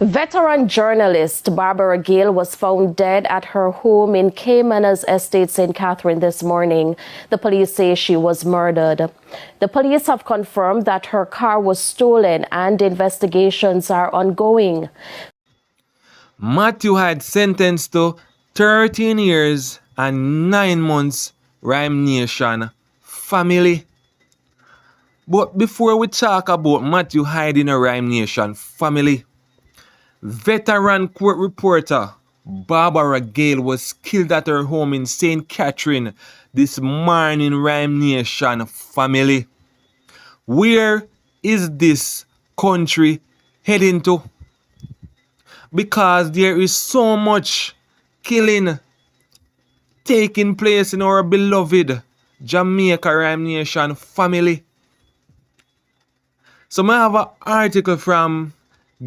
Veteran journalist Barbara Gayle was found dead at her home in Caymanas Estate, St. Catherine this morning. The police say she was murdered. The police have confirmed that her car was stolen and investigations are ongoing. Matthew Hyde sentenced to 13 years and 9 months Ryme Nation family. But before we talk about Matthew Hyde in a Ryme Nation family, veteran court reporter Barbara Gayle was killed at her home in St. Catherine this morning, Ryme Nation family. Where is this country heading to? Because there is so much killing taking place in our beloved Jamaica Ryme Nation family. So I have an article from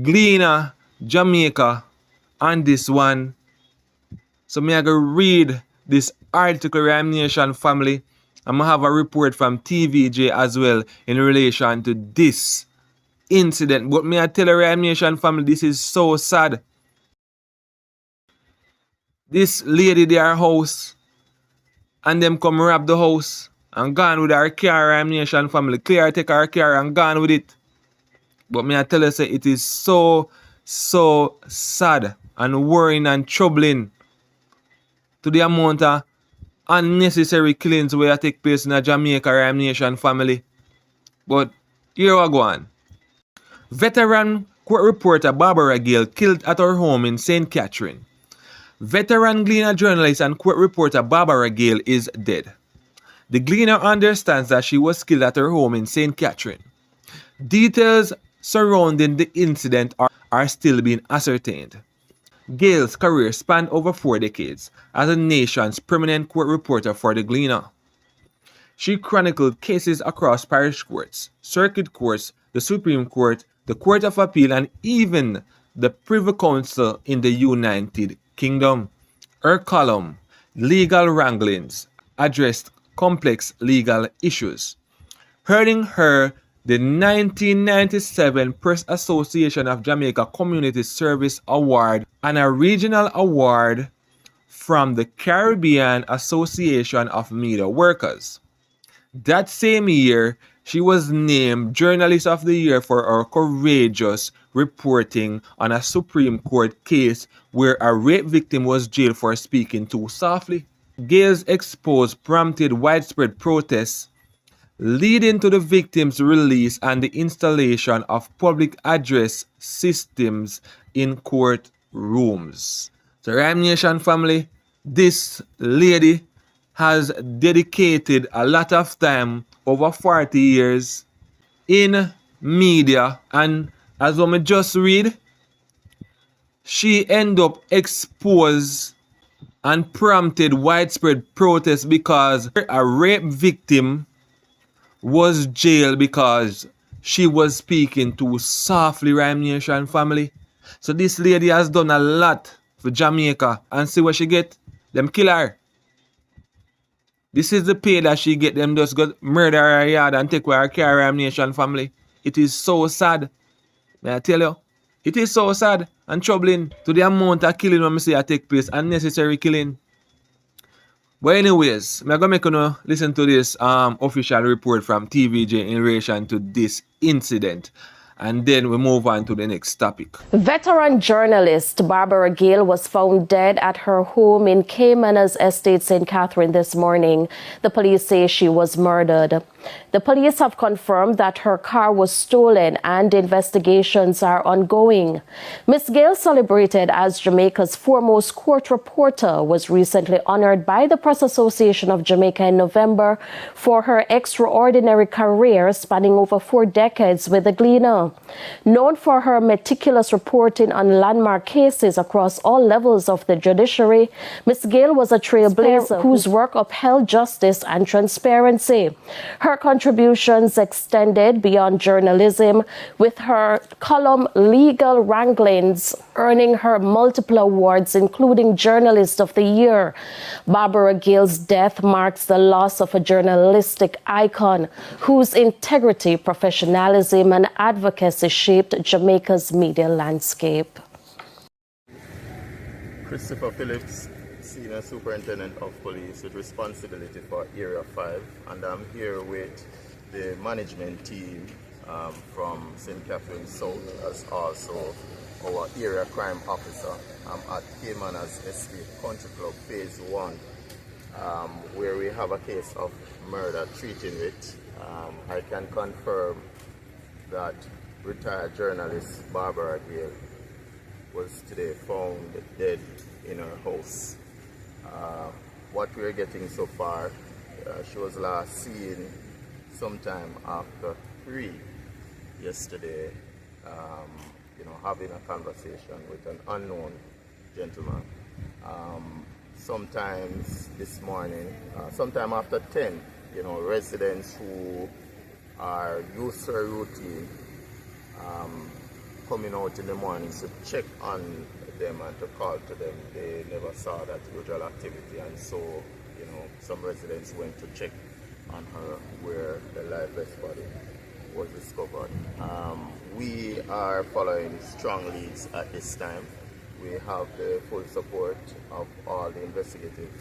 Gleaner, Jamaica on this one. So I go read this article, Ryme Nation family. I'm going to have a report from TVJ as well in relation to this incident. But I tell the Ryme Nation family, this is so sad. This lady their house and them come rob the house and gone with her car, Ryme Nation family. Clear take her car and gone with it. But I tell you, say it is so sad and worrying and troubling to the amount of unnecessary killings where take place in a Jamaica Ryme Nation family. But here we go on. Veteran court reporter Barbara Gayle killed at her home in St. Catherine. Veteran Gleaner journalist and court reporter Barbara Gayle is dead. The Gleaner understands that she was killed at her home in St. Catherine. Details surrounding the incident are still being ascertained. Gayle's career spanned over 4 decades as the nation's permanent court reporter for the Gleaner. She chronicled cases across parish courts, circuit courts, the Supreme Court, the Court of Appeal, and even the Privy Council in the United Kingdom. Her column, Legal Wranglings, addressed complex legal issues, earning her the 1997 Press Association of Jamaica Community Service Award and a regional award from the Caribbean Association of Media Workers. That same year, she was named Journalist of the Year for her courageous reporting on a Supreme Court case where a rape victim was jailed for speaking too softly. Gayle's expose prompted widespread protests, leading to the victim's release and the installation of public address systems in courtrooms. So Ryme Nation family, this lady has dedicated a lot of time, over 40 years, in media, and as I just read, she ended up exposed and prompted widespread protests because a rape victim was jailed because she was speaking too softly, Ryme Nation family. So this lady has done a lot for Jamaica, and see what she get? Them kill her. This is the pay that she get. Them just go murder her yard and take away her car, Ryme Nation family. It is so sad. May I tell you? It is so sad and troubling to the amount of killing when I say I take place, unnecessary killing. But anyways, I'm going to make you listen to this official report from TVJ in relation to this incident. And then we move on to the next topic. Veteran journalist Barbara Gayle was found dead at her home in Caymanas Estate, St. Catherine this morning. The police say she was murdered. The police have confirmed that her car was stolen and investigations are ongoing. Ms. Gayle, celebrated as Jamaica's foremost court reporter, was recently honored by the Press Association of Jamaica in November for her extraordinary career spanning over 4 decades with the Gleaner. Known for her meticulous reporting on landmark cases across all levels of the judiciary, Ms. Gayle was a trailblazer whose work upheld justice and transparency. Her Her contributions extended beyond journalism, with her column Legal Wranglings earning her multiple awards, including Journalist of the Year. Barbara Gayle's death marks the loss of a journalistic icon whose integrity, professionalism, and advocacy shaped Jamaica's media landscape. Christopher Phillips, Senior Superintendent of Police with responsibility for Area 5, and I'm here with the management team from St. Catherine South, as also our area crime officer. I'm at Caymanas Estate Country Club Phase 1, where we have a case of murder treating it. I can confirm that retired journalist Barbara Gayle was today found dead in her house. What we're getting so far, she was last seen sometime after 3 yesterday, having a conversation with an unknown gentleman. Sometimes this morning, sometime after 10, residents who are used to a routine coming out in the mornings to check on them and to call to them, they never saw that usual activity, and so some residents went to check on her, where the lifeless body was discovered. We are following strong leads at this time. We have the full support of all the investigative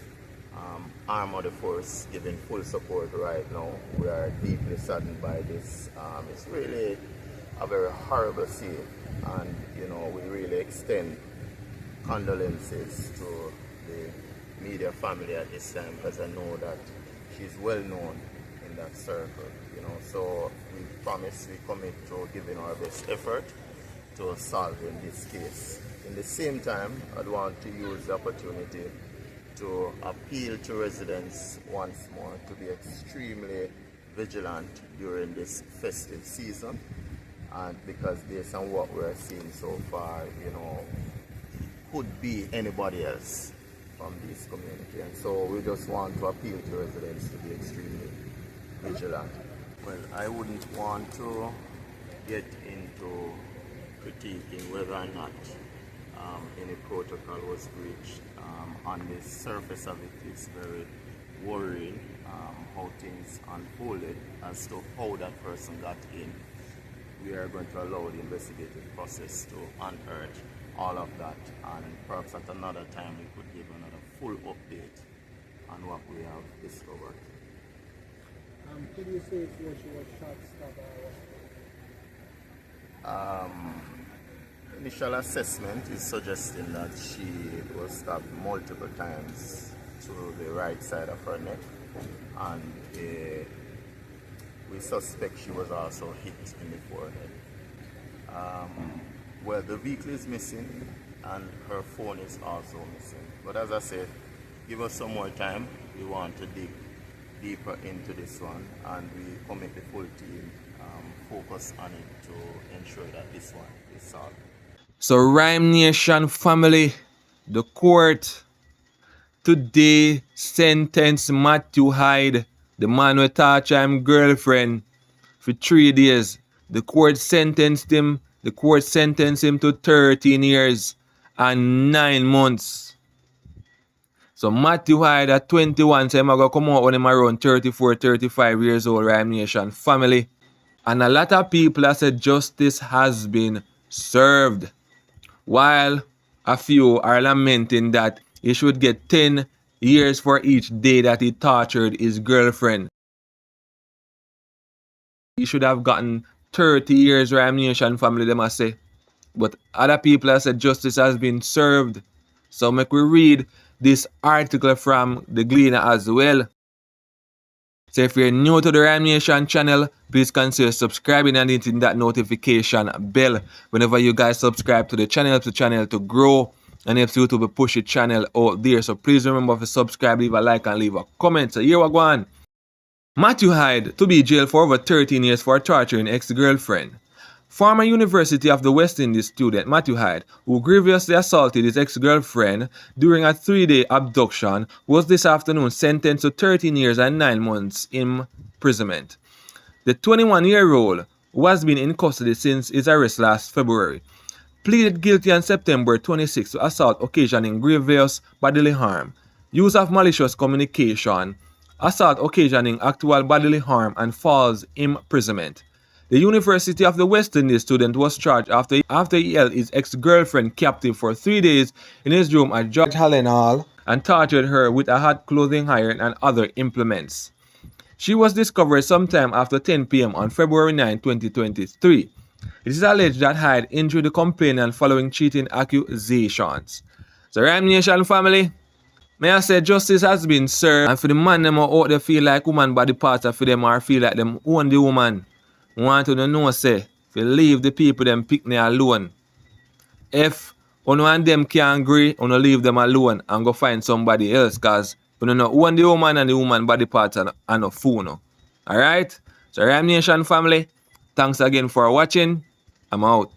arm of the force giving full support right now. We are deeply saddened by this. It's really a very horrible scene, and we really extend condolences to the media family at this time, because I know that she's well known in that circle, so we promise, we commit to giving our best effort to solving this case. In the same time, I'd want to use the opportunity to appeal to residents once more to be extremely vigilant during this festive season, and because based on what we're seeing so far, could be anybody else from this community, and so we just want to appeal to residents to be extremely vigilant. Well, I wouldn't want to get into critiquing whether or not any protocol was breached. On the surface of it, it's very worrying how things unfolded as to how that person got in. We are going to allow the investigative process to unearth all of that, and perhaps at another time we could give another full update on what we have discovered. Could you say if she was shot, stabbed, Initial assessment is suggesting that she was stabbed multiple times to the right side of her neck, and we suspect she was also hit in the forehead. Well, the vehicle is missing and her phone is also missing. But as I said, give us some more time. We want to dig deeper into this one, and we commit the full team focus on it to ensure that this one is solved. So Ryme Nation family, the court today sentenced Matthew Hyde, the man who tortured his girlfriend, for 3 days. The court sentenced him to 13 years and 9 months. So Matthew Hyde at 21, so I'm going to come out when I'm around 34, 35 years old, Ryme Nation family. And a lot of people have said justice has been served, while a few are lamenting that he should get 10 years for each day that he tortured his girlfriend. He should have gotten 30 years, Ryme Nation family, them must say. But other people have said justice has been served. So make we read this article from the Gleaner as well. So if you're new to the Ryme Nation channel, please consider subscribing and hitting that notification bell. Whenever you guys subscribe to the channel, helps the channel to grow and helps YouTube to push the channel out there. So please remember to subscribe, leave a like and leave a comment. So here we go on. Matthew Hyde to be jailed for over 13 years for torturing ex-girlfriend. Former University of the West Indies student Matthew Hyde, who grievously assaulted his ex-girlfriend during a 3-day abduction, was this afternoon sentenced to 13 years and 9 months imprisonment. The 21-year-old, who has been in custody since his arrest last February, pleaded guilty on September 26 to assault occasioning grievous bodily harm, use of malicious communication, assault occasioning actual bodily harm, and false imprisonment. The University of the West Indies student was charged after he held his ex-girlfriend captive for 3 days in his room at George Hallen Hall and tortured her with a hot clothing iron and other implements. She was discovered sometime after 10 p.m. on February 9, 2023. It is alleged that Hyde injured the complainant following cheating accusations. So Ryme Nation family, may I say justice has been served, and for the man them out there feel like woman body parts for them or feel like them own the woman, want to know say, if you leave the people them pick me alone. If one and them can't agree, you leave them alone and go find somebody else, cause you don't know own the woman and the woman body parts and a fool. No. Alright? So Ryme Nation family, thanks again for watching. I'm out.